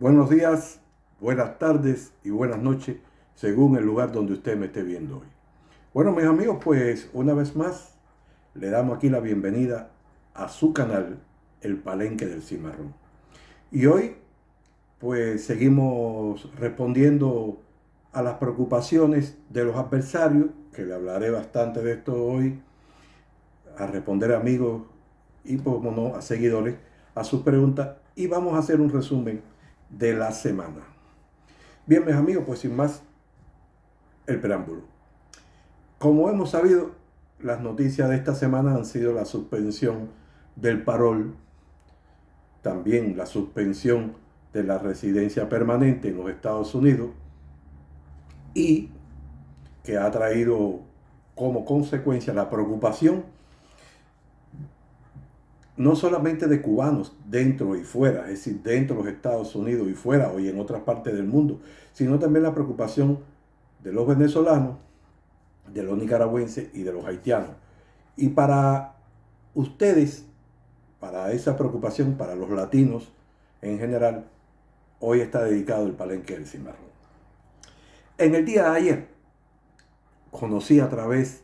Buenos días, buenas tardes y buenas noches, según el lugar donde usted me esté viendo hoy. Bueno, mis amigos, pues una vez más le damos aquí la bienvenida a su canal, El Palenque del Cimarrón. Y hoy, pues seguimos respondiendo a las preocupaciones de los adversarios, que le hablaré bastante de esto hoy, a responder a amigos y, como no, a seguidores, a sus preguntas, y vamos a hacer un resumen de la semana. Bien, mis amigos, pues sin más, el preámbulo. Como hemos sabido, las noticias de esta semana han sido la suspensión del parol, también la suspensión de la residencia permanente en los Estados Unidos, y que ha traído como consecuencia la preocupación no solamente de cubanos dentro y fuera, es decir, dentro de los Estados Unidos y fuera, o en otras partes del mundo, sino también la preocupación de los venezolanos, de los nicaragüenses y de los haitianos. Y para ustedes, para esa preocupación, para los latinos en general, hoy está dedicado el Palenque del Cimarrón. En el día de ayer, conocí a través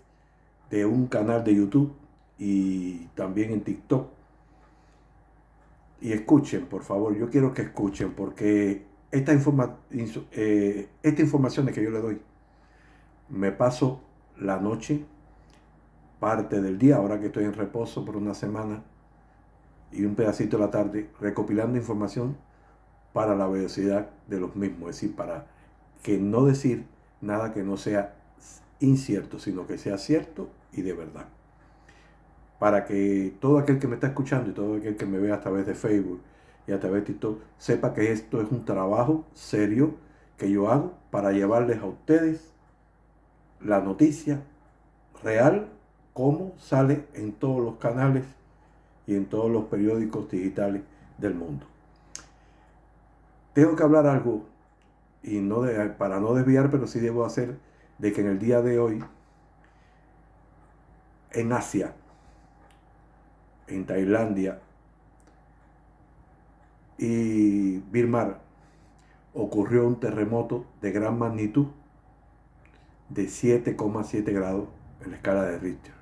de un canal de YouTube y también en TikTok, y escuchen, por favor, yo quiero que escuchen, porque esta información que yo le doy, me paso la noche, parte del día, ahora que estoy en reposo por una semana, y un pedacito de la tarde, recopilando información para la velocidad de los mismos, es decir, para que no decir nada que no sea incierto, sino que sea cierto y de verdad. Para que todo aquel que me está escuchando y todo aquel que me vea a través de Facebook y a través de TikTok sepa que esto es un trabajo serio que yo hago para llevarles a ustedes la noticia real, como sale en todos los canales y en todos los periódicos digitales del mundo. Tengo que hablar algo, y para no desviar, pero sí debo hacer, de que en el día de hoy, en Asia, en Tailandia y Birmar, ocurrió un terremoto de gran magnitud de 7,7 grados en la escala de Richter.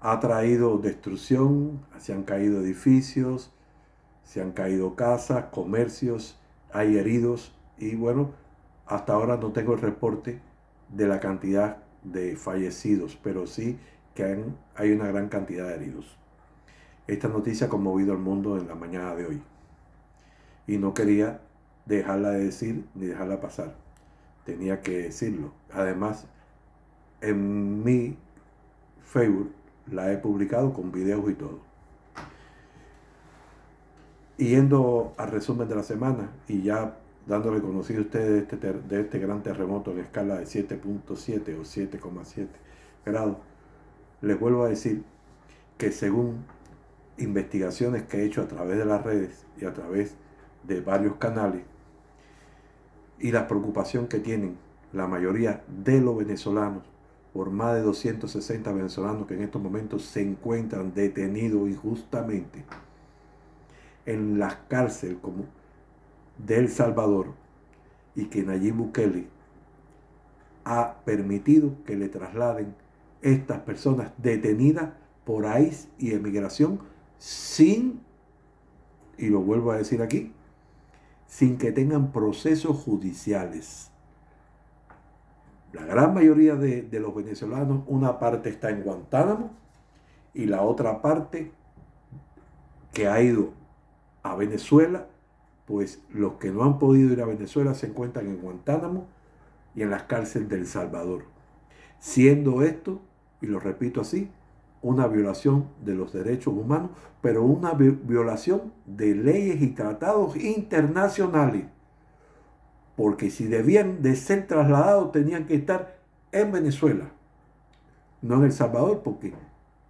Ha traído destrucción, se han caído edificios, se han caído casas, comercios, hay heridos y bueno, hasta ahora no tengo el reporte de la cantidad de fallecidos, pero sí que hay una gran cantidad de heridos. Esta noticia ha conmovido al mundo en la mañana de hoy y no quería dejarla de decir ni dejarla pasar. Tenía que decirlo. Además, en mi Facebook la he publicado con videos y todo. Y yendo al resumen de la semana y ya dándole conocido a ustedes de este gran terremoto en escala de 7.7 o 7,7 grados, les vuelvo a decir que según investigaciones que he hecho a través de las redes y a través de varios canales, y la preocupación que tienen la mayoría de los venezolanos, por más de 260 venezolanos que en estos momentos se encuentran detenidos injustamente en las cárceles como de El Salvador, y que Nayib Bukele ha permitido que le trasladen estas personas detenidas por ICE y emigración sin, y lo vuelvo a decir aquí, sin que tengan procesos judiciales. La gran mayoría de los venezolanos, una parte está en Guantánamo y la otra parte que ha ido a Venezuela, pues los que no han podido ir a Venezuela se encuentran en Guantánamo y en las cárceles de El Salvador. Siendo esto, y lo repito así, una violación de los derechos humanos, pero una violación de leyes y tratados internacionales. Porque si debían de ser trasladados, tenían que estar en Venezuela, no en El Salvador, porque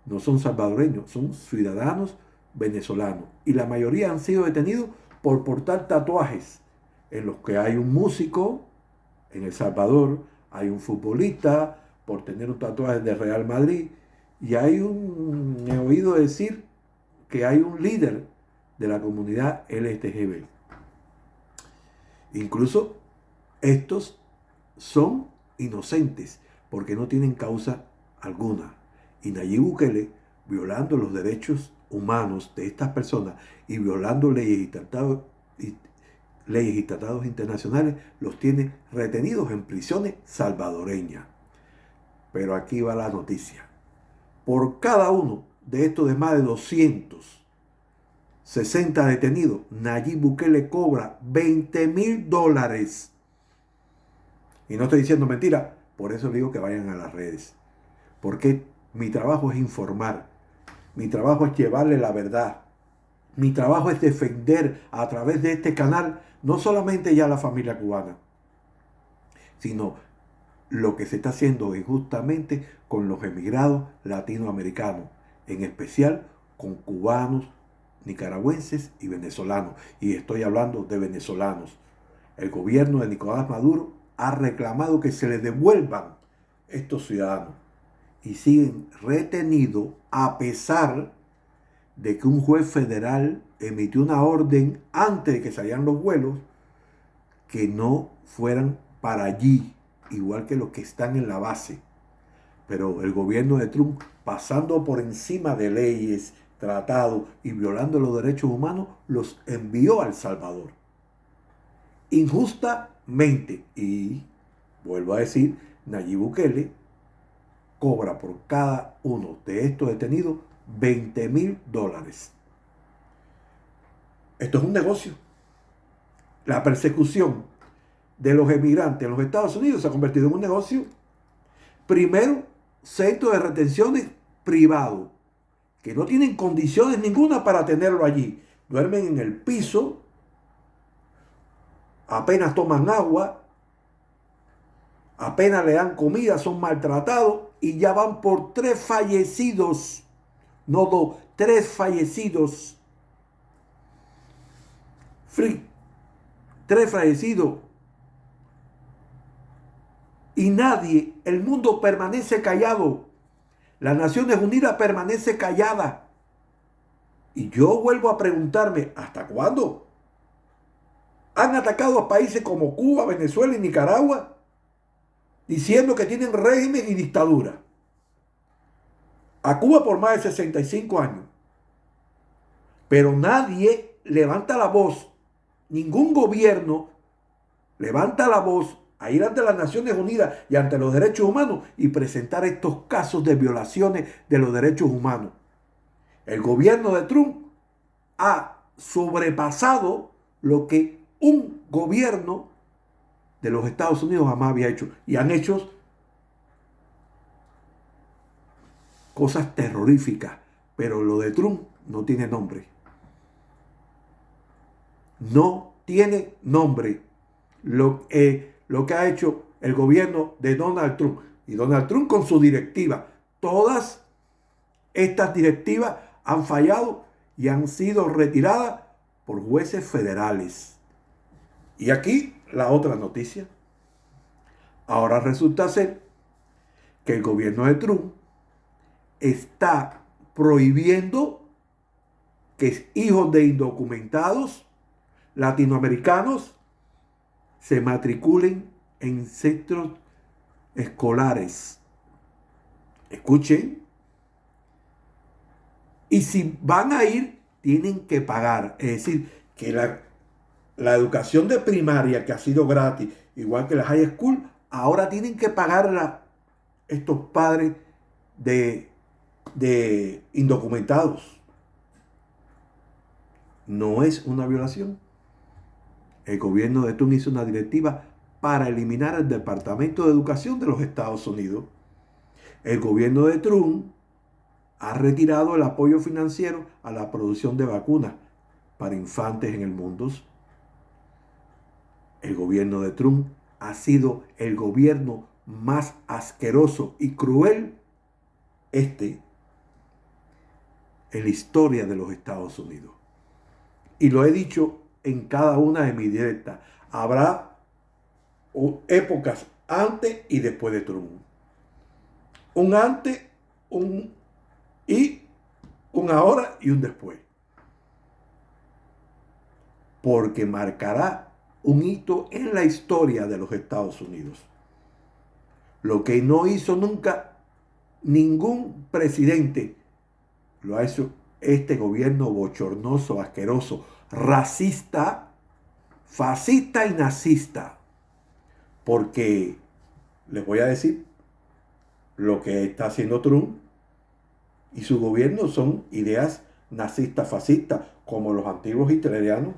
no son salvadoreños, son ciudadanos venezolanos. Y la mayoría han sido detenidos por portar tatuajes, en los que hay un músico en El Salvador, hay un futbolista por tener un tatuaje de Real Madrid, y he oído decir que hay un líder de la comunidad LGTB. Incluso estos son inocentes porque no tienen causa alguna. Y Nayib Bukele, violando los derechos humanos de estas personas y violando leyes y tratados internacionales, los tiene retenidos en prisiones salvadoreñas. Pero aquí va la noticia. Por cada uno de estos de más de 260 detenidos, Nayib Bukele cobra $20,000. Y no estoy diciendo mentira, por eso digo que vayan a las redes. Porque mi trabajo es informar, mi trabajo es llevarle la verdad, mi trabajo es defender a través de este canal no solamente ya la familia cubana, sino lo que se está haciendo injustamente con los emigrados latinoamericanos, en especial con cubanos, nicaragüenses y venezolanos. Y estoy hablando de venezolanos. El gobierno de Nicolás Maduro ha reclamado que se les devuelvan estos ciudadanos y siguen retenidos a pesar de que un juez federal emitió una orden antes de que salieran los vuelos que no fueran para allí, igual que los que están en la base. Pero el gobierno de Trump, pasando por encima de leyes, tratados y violando los derechos humanos, los envió a El Salvador. Injustamente. Y vuelvo a decir, Nayib Bukele cobra por cada uno de estos detenidos $20,000. Esto es un negocio. La persecución de los emigrantes en los Estados Unidos se ha convertido en un negocio. Primero, centros de retenciones privados que no tienen condiciones ninguna para tenerlo allí. Duermen en el piso, apenas toman agua, apenas le dan comida, son maltratados y ya van por 3 fallecidos. No 2, 3 fallecidos. 3 fallecidos. Y nadie, el mundo permanece callado. Las Naciones Unidas permanece callada. Y yo vuelvo a preguntarme, ¿hasta cuándo? Han atacado a países como Cuba, Venezuela y Nicaragua, diciendo que tienen régimen y dictadura. A Cuba por más de 65 años. Pero nadie levanta la voz, ningún gobierno levanta la voz a ir ante las Naciones Unidas y ante los derechos humanos y presentar estos casos de violaciones de los derechos humanos. El gobierno de Trump ha sobrepasado lo que un gobierno de los Estados Unidos jamás había hecho. Y han hecho cosas terroríficas, pero lo de Trump no tiene nombre. No tiene nombre lo que ha hecho el gobierno de Donald Trump. Y Donald Trump con su directiva. Todas estas directivas han fallado y han sido retiradas por jueces federales. Y aquí la otra noticia. Ahora resulta ser que el gobierno de Trump está prohibiendo que hijos de indocumentados latinoamericanos se matriculen en centros escolares. Escuchen. Y si van a ir, tienen que pagar. Es decir, que la educación de primaria, que ha sido gratis, igual que la high school, ahora tienen que pagar estos padres de indocumentados. No es una violación. El gobierno de Trump hizo una directiva para eliminar el Departamento de Educación de los Estados Unidos. El gobierno de Trump ha retirado el apoyo financiero a la producción de vacunas para infantes en el mundo. El gobierno de Trump ha sido el gobierno más asqueroso y cruel en la historia de los Estados Unidos. Y lo he dicho en cada una de mis directas. Habrá épocas antes y después de Trump. Un antes, un ahora y un después. Porque marcará un hito en la historia de los Estados Unidos. Lo que no hizo nunca ningún presidente, lo ha hecho este gobierno bochornoso, asqueroso, racista, fascista y nazista. Porque les voy a decir, lo que está haciendo Trump y su gobierno son ideas nazistas, fascistas, como los antiguos hitlerianos,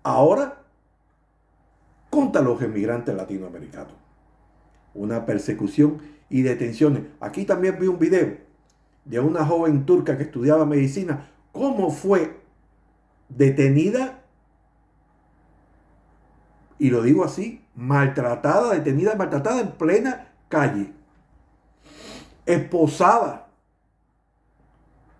ahora contra los inmigrantes latinoamericanos. Una persecución y detenciones. Aquí también vi un video de una joven turca que estudiaba medicina, cómo fue detenida, y lo digo así, maltratada, detenida, maltratada en plena calle, esposada.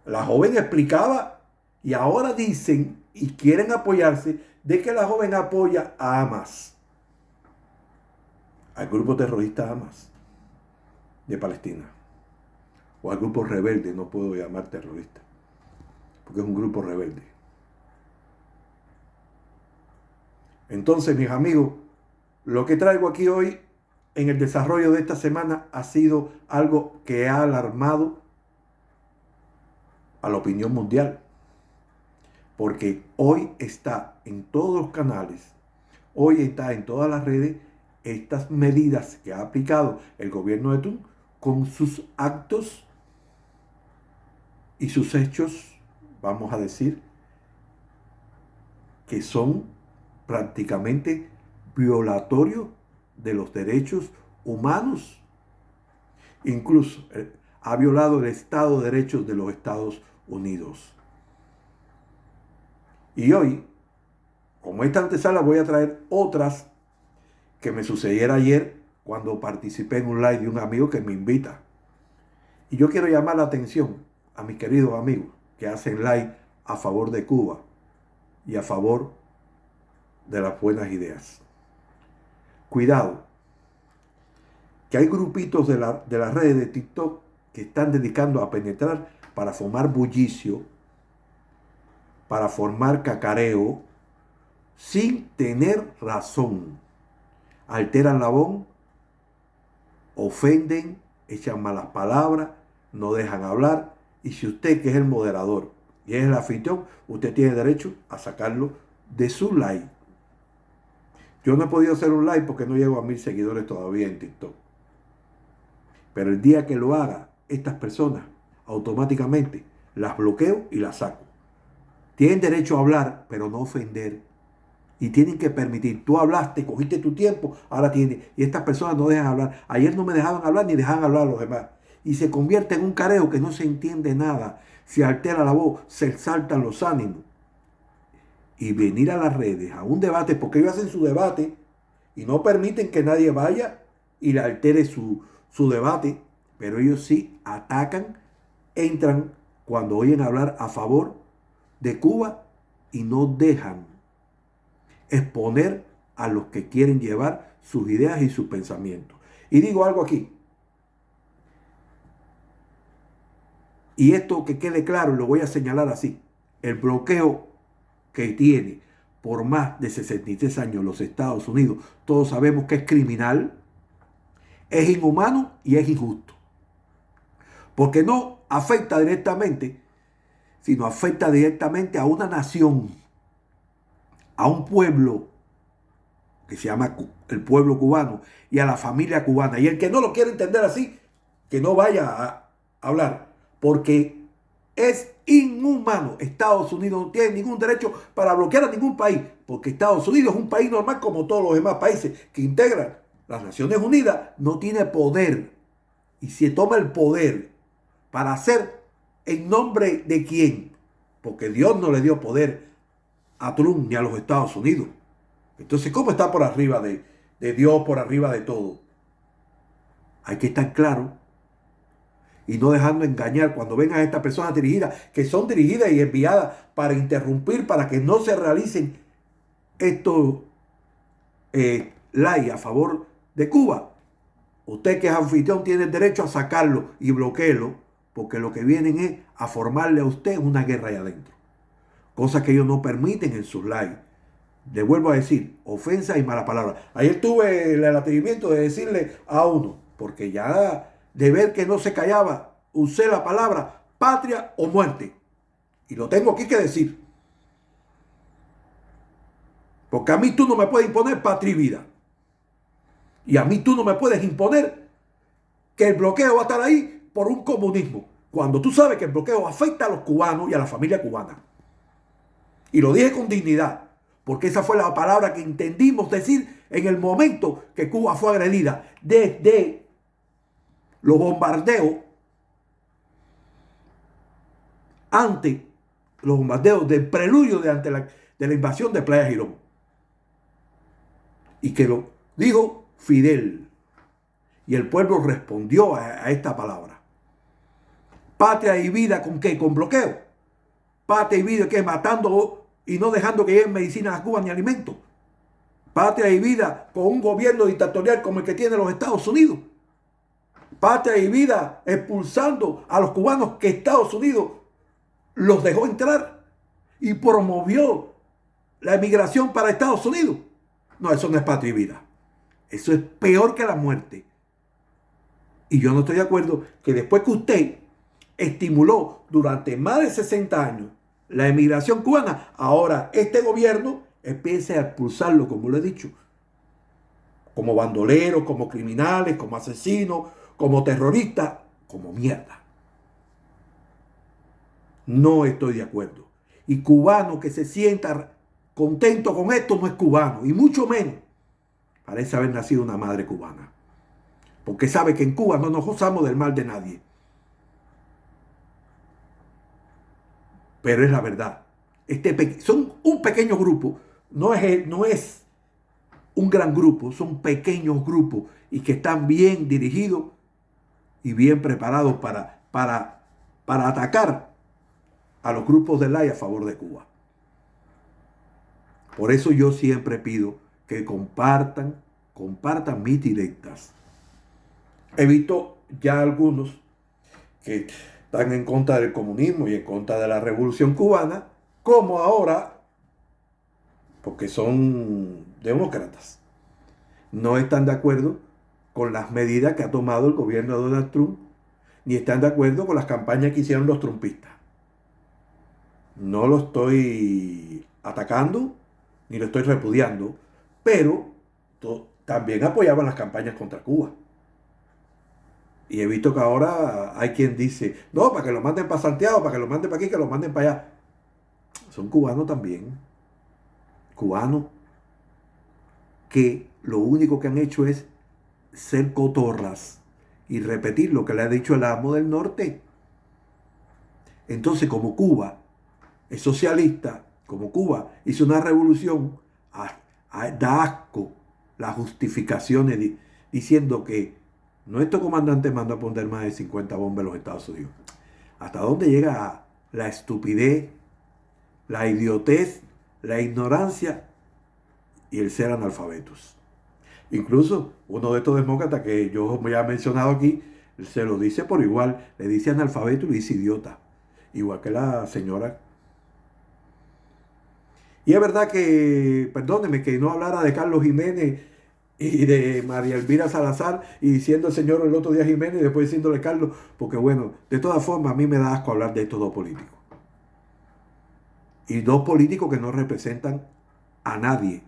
La joven explicaba y ahora dicen y quieren apoyarse de que la joven apoya a Hamas, al grupo terrorista Hamas de Palestina, o al grupo rebelde, no puedo llamar terrorista, porque es un grupo rebelde. Entonces, mis amigos, lo que traigo aquí hoy en el desarrollo de esta semana ha sido algo que ha alarmado a la opinión mundial, porque hoy está en todos los canales, hoy está en todas las redes estas medidas que ha aplicado el gobierno de Trump con sus actos y sus hechos, vamos a decir, que son prácticamente violatorios de los derechos humanos. Incluso ha violado el Estado de Derecho de los Estados Unidos. Y hoy, como esta antesala, voy a traer otras que me sucediera ayer cuando participé en un live de un amigo que me invita. Y yo quiero llamar la atención a mis queridos amigos que hacen live a favor de Cuba y a favor de las buenas ideas. Cuidado, que hay grupitos de las redes de TikTok que están dedicando a penetrar para formar bullicio, para formar cacareo, sin tener razón. Alteran la voz, ofenden, echan malas palabras, no dejan hablar. Y si usted, que es el moderador y es el anfitrión, usted tiene derecho a sacarlo de su live. Yo no he podido hacer un live porque no llego a 1000 seguidores todavía en TikTok. Pero el día que lo haga, estas personas automáticamente las bloqueo y las saco. Tienen derecho a hablar, pero no ofender. Y tienen que permitir. Tú hablaste, cogiste tu tiempo, ahora tienes. Y estas personas no dejan hablar. Ayer no me dejaban hablar ni dejaban hablar a los demás. Y se convierte en un careo que no se entiende nada. Se altera la voz, se exaltan los ánimos. Y venir a las redes a un debate, porque ellos hacen su debate y no permiten que nadie vaya y le altere su debate, pero ellos sí atacan, entran cuando oyen hablar a favor de Cuba y no dejan exponer a los que quieren llevar sus ideas y sus pensamientos. Y digo algo aquí, y esto que quede claro, lo voy a señalar así: el bloqueo que tiene por más de 63 años los Estados Unidos, todos sabemos que es criminal, es inhumano y es injusto. Porque no afecta directamente, sino afecta directamente a una nación, a un pueblo que se llama el pueblo cubano y a la familia cubana. Y el que no lo quiere entender así, que no vaya a hablar, porque es inhumano. Estados Unidos no tiene ningún derecho para bloquear a ningún país, porque Estados Unidos es un país normal como todos los demás países que integran las Naciones Unidas. No tiene poder, y se toma el poder para hacer en nombre de quién, porque Dios no le dio poder a Trump ni a los Estados Unidos. Entonces, ¿cómo está por arriba de Dios, por arriba de todo? Hay que estar claro y no dejando engañar cuando vengan a estas personas dirigidas, que son dirigidas y enviadas para interrumpir, para que no se realicen estos live a favor de Cuba. Usted, que es anfitrión, tiene el derecho a sacarlo y bloquearlo, porque lo que vienen es a formarle a usted una guerra ahí adentro. Cosa que ellos no permiten en sus live Le vuelvo a decir, ofensa y mala palabra. Ayer tuve el atrevimiento de decirle a uno, porque ya de ver que no se callaba, usé la palabra patria o muerte. Y lo tengo aquí que decir. Porque a mí tú no me puedes imponer patria y vida. Y a mí tú no me puedes imponer que el bloqueo va a estar ahí por un comunismo. Cuando tú sabes que el bloqueo afecta a los cubanos y a la familia cubana. Y lo dije con dignidad. Porque esa fue la palabra que entendimos decir en el momento que Cuba fue agredida. Desde los bombardeos, ante los bombardeos del preludio de la invasión de Playa Girón. Y que lo dijo Fidel. Y el pueblo respondió a esta palabra. Patria y vida, ¿con qué? Con bloqueo. Patria y vida, ¿qué? Matando y no dejando que lleguen medicinas a Cuba ni alimentos. Patria y vida con un gobierno dictatorial como el que tiene los Estados Unidos. Patria y vida expulsando a los cubanos que Estados Unidos los dejó entrar y promovió la emigración para Estados Unidos. No, eso no es patria y vida. Eso es peor que la muerte. Y yo no estoy de acuerdo que después que usted estimuló durante más de 60 años la emigración cubana, ahora este gobierno empiece a expulsarlo, como lo he dicho, como bandoleros, como criminales, como asesinos, como terroristas, como mierda. No estoy de acuerdo. Y cubano que se sienta contento con esto no es cubano, y mucho menos parece haber nacido una madre cubana. Porque sabe que en Cuba no nos gozamos del mal de nadie. Pero es la verdad. Son un pequeño grupo, no es un gran grupo, son pequeños grupos y que están bien dirigidos y bien preparados para atacar a los grupos de ley a favor de Cuba. Por eso yo siempre pido que compartan mis directas. He visto ya algunos que están en contra del comunismo y en contra de la revolución cubana, como ahora, porque son demócratas, no están de acuerdo con las medidas que ha tomado el gobierno de Donald Trump, ni están de acuerdo con las campañas que hicieron los trumpistas. No lo estoy atacando, ni lo estoy repudiando, pero también apoyaban las campañas contra Cuba. Y he visto que ahora hay quien dice, no, para que lo manden para Santiago, para que lo manden para aquí, que lo manden para allá. Son cubanos también. Cubanos que lo único que han hecho es ser cotorras y repetir lo que le ha dicho el amo del norte. Entonces, como Cuba es socialista, como Cuba hizo una revolución, da asco las justificaciones diciendo que nuestro comandante mandó a poner más de 50 bombas en los Estados Unidos. ¿Hasta dónde llega la estupidez, la idiotez, la ignorancia y el ser analfabetos? Incluso uno de estos demócratas que yo ya he mencionado aquí, se lo dice por igual, le dice analfabeto y le dice idiota. Igual que la señora. Y es verdad que, perdóneme, que no hablara de Carlos Jiménez y de María Elvira Salazar y diciendo el señor el otro día Jiménez y después diciéndole Carlos, porque bueno, de todas formas a mí me da asco hablar de estos dos políticos. Y dos políticos que no representan a nadie,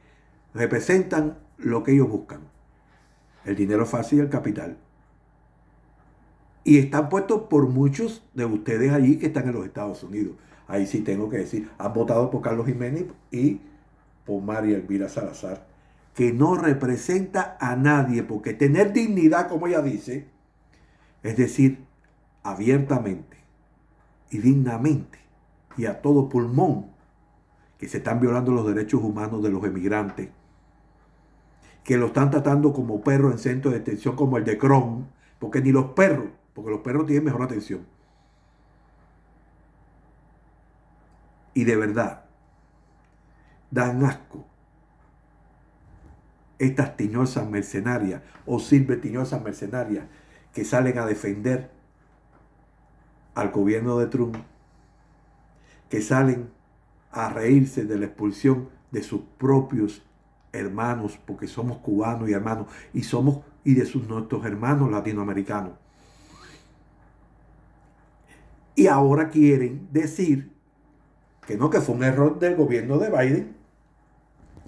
representan lo que ellos buscan, el dinero fácil y el capital. Y están puestos por muchos de ustedes allí que están en los Estados Unidos. Ahí sí tengo que decir, han votado por Carlos Jiménez y por María Elvira Salazar, que no representa a nadie, porque tener dignidad, como ella dice, es decir, abiertamente y dignamente y a todo pulmón que se están violando los derechos humanos de los emigrantes, que lo están tratando como perros en centros de detención como el de Cron, porque ni los perros, porque los perros tienen mejor atención. Y de verdad, dan asco estas tiñosas mercenarias o silvetiñosas mercenarias que salen a defender al gobierno de Trump, que salen a reírse de la expulsión de sus propios hermanos, porque somos cubanos y hermanos, y de nuestros hermanos latinoamericanos. Y ahora quieren decir que no, que fue un error del gobierno de Biden,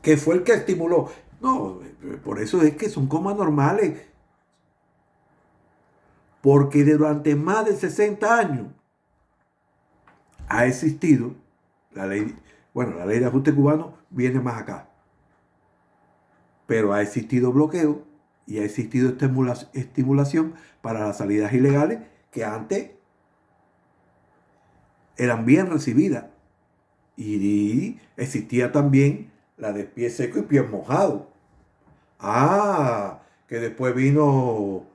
que fue el que estimuló. No, por eso es que son como anormales. Porque durante más de 60 años ha existido la ley, la ley de ajuste cubano viene más acá. Pero ha existido bloqueo y ha existido estimulación para las salidas ilegales que antes eran bien recibidas. Y existía también la de pie seco y pie mojado. Que después vino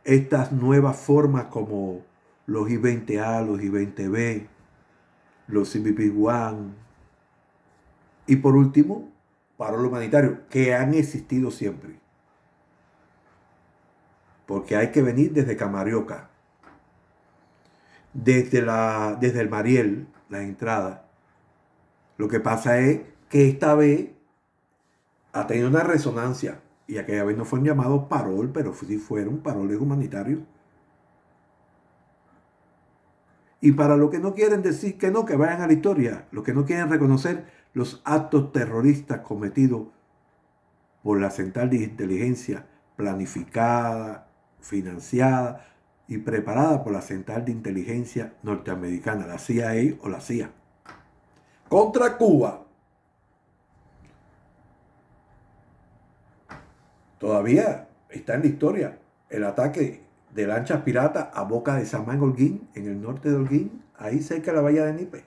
estas nuevas formas como los I-20A, los I-20B, los CBP-1 y por último, paro humanitario, que han existido siempre. Porque hay que venir desde Camarioca, desde el Mariel, la entrada. Lo que pasa es que esta vez ha tenido una resonancia y aquella vez no fueron llamados parol, pero sí fueron paroles humanitarios. Y para los que no quieren decir que no, que vayan a la historia, los que no quieren reconocer los actos terroristas cometidos por la Central de Inteligencia planificada, financiada y preparada por la Central de Inteligencia norteamericana, la CIA o la CIA, contra Cuba. Todavía está en la historia el ataque de lanchas piratas a Boca de Samán, Holguín, en el norte de Holguín, ahí cerca de la bahía de Nipe.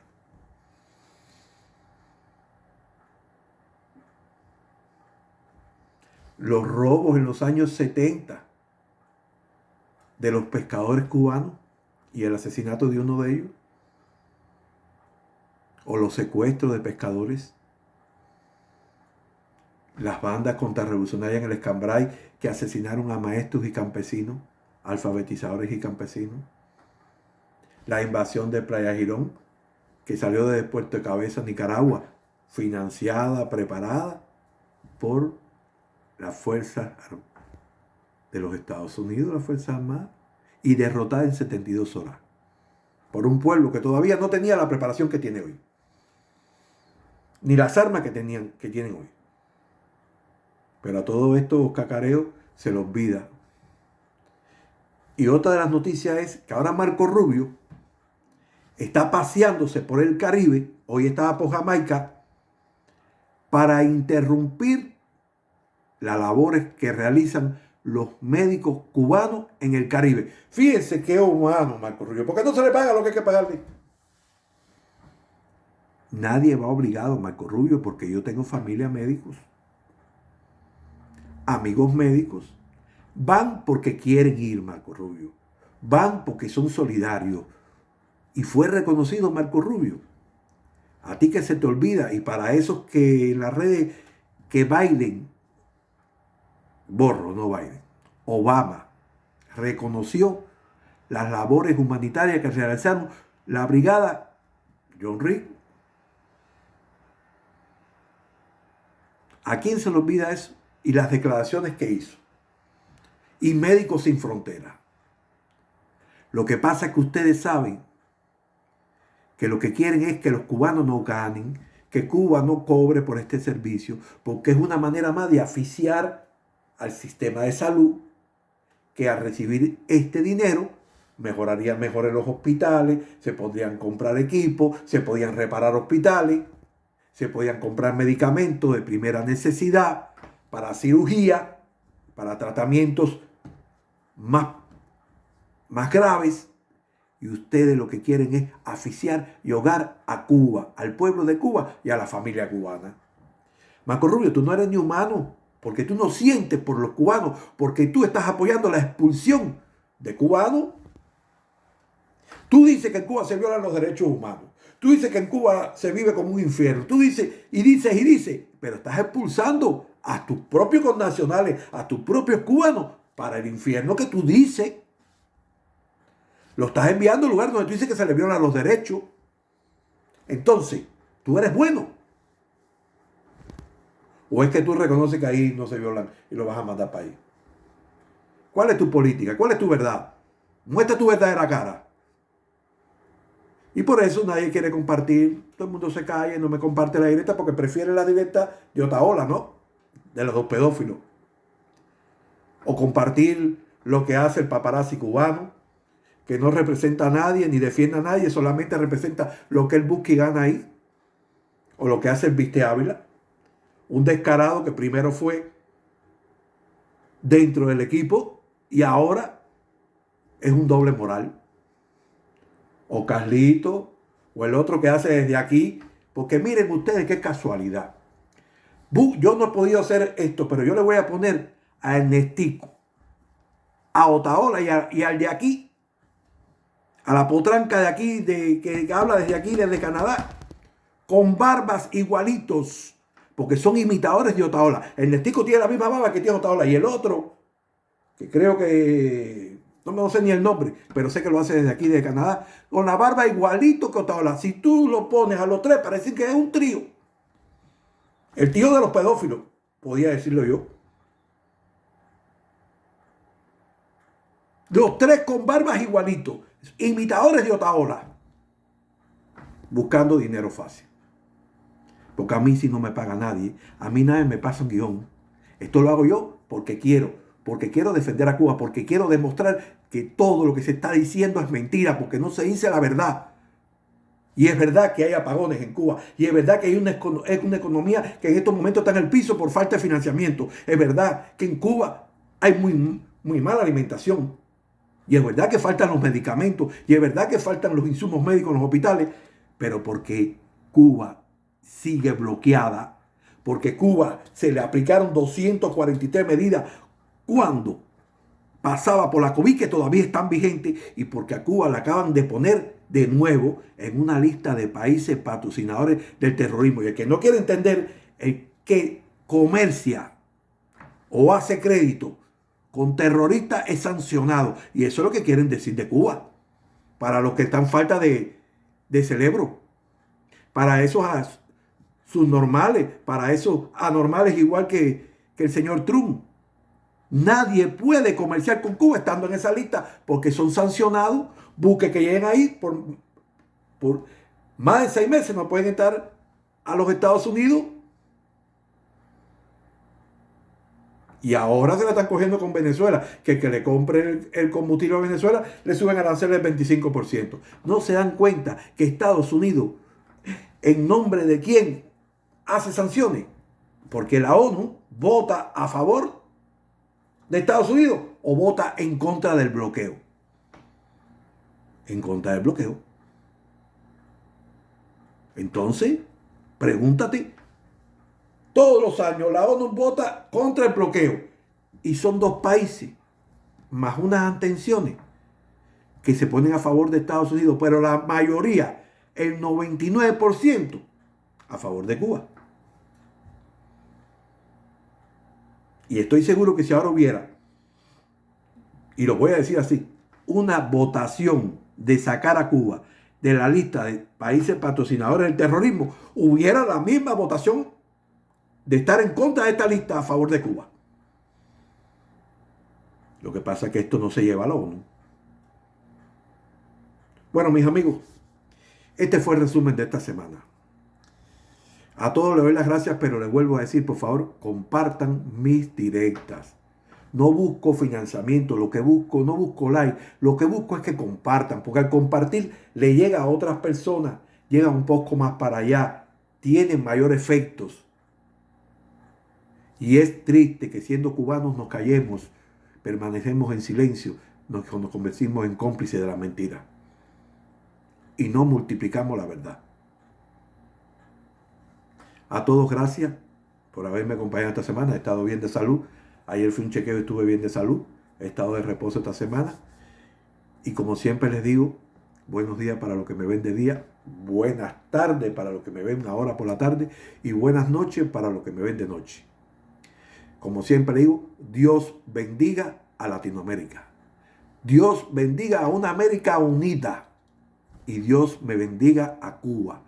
Los robos en los años 70 de los pescadores cubanos y el asesinato de uno de ellos, o los secuestros de pescadores, las bandas contrarrevolucionarias en el Escambray que asesinaron a maestros y campesinos, alfabetizadores y campesinos, la invasión de Playa Girón que salió desde Puerto de Cabeza, Nicaragua, financiada, preparada por las fuerzas de los Estados Unidos, las Fuerzas Armadas, y derrotada en 72 horas por un pueblo que todavía no tenía la preparación que tiene hoy, ni las armas que tienen hoy. Pero a todo esto cacareos se les olvida. Y otra de las noticias es que ahora Marco Rubio está paseándose por el Caribe, hoy estaba por Jamaica, para interrumpir las labores que realizan los médicos cubanos en el Caribe. Fíjense qué humano Marco Rubio, porque no se le paga lo que hay que pagarle. Nadie va obligado a Marco Rubio, porque yo tengo familia médicos, amigos médicos. Van porque quieren ir, Marco Rubio. Van porque son solidarios. Y fue reconocido Marco Rubio. A ti que se te olvida, y para esos que en las redes, que Biden, Obama reconoció las labores humanitarias que realizaron la brigada John Reed. ¿A quién se le olvida eso? Y las declaraciones que hizo. Y Médicos Sin Fronteras. Lo que pasa es que ustedes saben que lo que quieren es que los cubanos no ganen, que Cuba no cobre por este servicio, porque es una manera más de asfixiar al sistema de salud, que al recibir este dinero mejorarían mejores los hospitales, se podrían comprar equipos, se podían reparar hospitales, se podían comprar medicamentos de primera necesidad para cirugía, para tratamientos más graves. Y ustedes lo que quieren es asfixiar y ahogar a Cuba, al pueblo de Cuba y a la familia cubana. Marco Rubio, tú no eres ni humano, porque tú no sientes por los cubanos, porque tú estás apoyando la expulsión de cubanos. Tú dices que en Cuba se violan los derechos humanos. Tú dices que en Cuba se vive como un infierno. Tú dices, pero estás expulsando a tus propios connacionales, a tus propios cubanos, para el infierno que tú dices. Lo estás enviando al lugar donde tú dices que se le violan los derechos. Entonces, tú eres bueno. ¿O es que tú reconoces que ahí no se violan y lo vas a mandar para ahí? ¿Cuál es tu política? ¿Cuál es tu verdad? Muestra tu verdadera cara. Y por eso nadie quiere compartir, todo el mundo se calla y no me comparte la directa porque prefiere la directa de Otaola, ¿no? De los dos pedófilos. O compartir lo que hace el paparazzi cubano, que no representa a nadie ni defiende a nadie, solamente representa lo que él busca y gana ahí. O lo que hace el Viste Ávila, un descarado que primero fue dentro del equipo y ahora es un doble moral. O Carlito, o el otro que hace desde aquí. Porque miren ustedes qué casualidad. Yo no he podido hacer esto, pero yo le voy a poner a Ernestico, a Otaola y al de aquí, a la potranca de aquí, que habla desde aquí, desde Canadá, con barbas igualitos, porque son imitadores de Otaola. Ernestico tiene la misma barba que tiene Otaola, y el otro, que creo que no me sé ni el nombre, pero sé que lo hace desde aquí, de Canadá, con la barba igualito que Otaola. Si tú lo pones a los tres, parece que es un trío. El tío de los pedófilos, podía decirlo yo. Los tres con barbas igualitos, imitadores de Otaola, buscando dinero fácil. Porque a mí si no me paga nadie, a mí nadie me pasa un guión. Esto lo hago yo porque quiero defender a Cuba, porque quiero demostrar que todo lo que se está diciendo es mentira, porque no se dice la verdad. Y es verdad que hay apagones en Cuba, y es verdad que hay una economía que en estos momentos está en el piso por falta de financiamiento. Es verdad que en Cuba hay muy mala alimentación, y es verdad que faltan los medicamentos, y es verdad que faltan los insumos médicos en los hospitales, pero porque Cuba sigue bloqueada, porque Cuba se le aplicaron 243 medidas cuando pasaba por la COVID, que todavía están vigentes, y porque a Cuba la acaban de poner de nuevo en una lista de países patrocinadores del terrorismo. Y el que no quiere entender, el que comercia o hace crédito con terroristas es sancionado. Y eso es lo que quieren decir de Cuba. Para los que están falta de cerebro. Para esos subnormales. Para esos anormales igual que el señor Trump. Nadie puede comerciar con Cuba estando en esa lista porque son sancionados. Buques que lleguen ahí por más de 6 meses no pueden entrar a los Estados Unidos. Y ahora se la están cogiendo con Venezuela, que el que le compre el combustible a Venezuela le suben aranceles del 25%. No se dan cuenta que Estados Unidos, ¿en nombre de quién hace sanciones? Porque la ONU vota a favor de Estados Unidos o vota en contra del bloqueo. En contra del bloqueo. Entonces, pregúntate. Todos los años la ONU vota contra el bloqueo. Y son 2 países, más unas atenciones, que se ponen a favor de Estados Unidos. Pero la mayoría, el 99%, a favor de Cuba. Y estoy seguro que si ahora hubiera, y lo voy a decir así, una votación de sacar a Cuba de la lista de países patrocinadores del terrorismo, hubiera la misma votación de estar en contra de esta lista a favor de Cuba. Lo que pasa es que esto no se lleva a la ONU. Bueno, mis amigos, este fue el resumen de esta semana. A todos les doy las gracias, pero les vuelvo a decir, por favor, compartan mis directas. No busco financiamiento, no busco like, lo que busco es que compartan, porque al compartir le llega a otras personas, llega un poco más para allá, tienen mayor efectos. Y es triste que siendo cubanos nos callemos, permanecemos en silencio, nos convertimos en cómplices de la mentira. Y no multiplicamos la verdad. A todos gracias por haberme acompañado esta semana. He estado bien de salud. Ayer fui un chequeo y estuve bien de salud. He estado de reposo esta semana. Y como siempre les digo, buenos días para los que me ven de día, buenas tardes para los que me ven ahora por la tarde y buenas noches para los que me ven de noche. Como siempre digo, Dios bendiga a Latinoamérica. Dios bendiga a una América unida. Y Dios me bendiga a Cuba.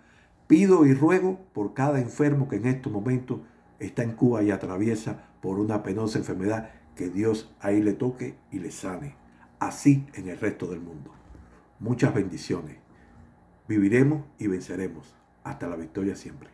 Pido y ruego por cada enfermo que en estos momentos está en Cuba y atraviesa por una penosa enfermedad, que Dios ahí le toque y le sane. Así en el resto del mundo. Muchas bendiciones. Viviremos y venceremos. Hasta la victoria siempre.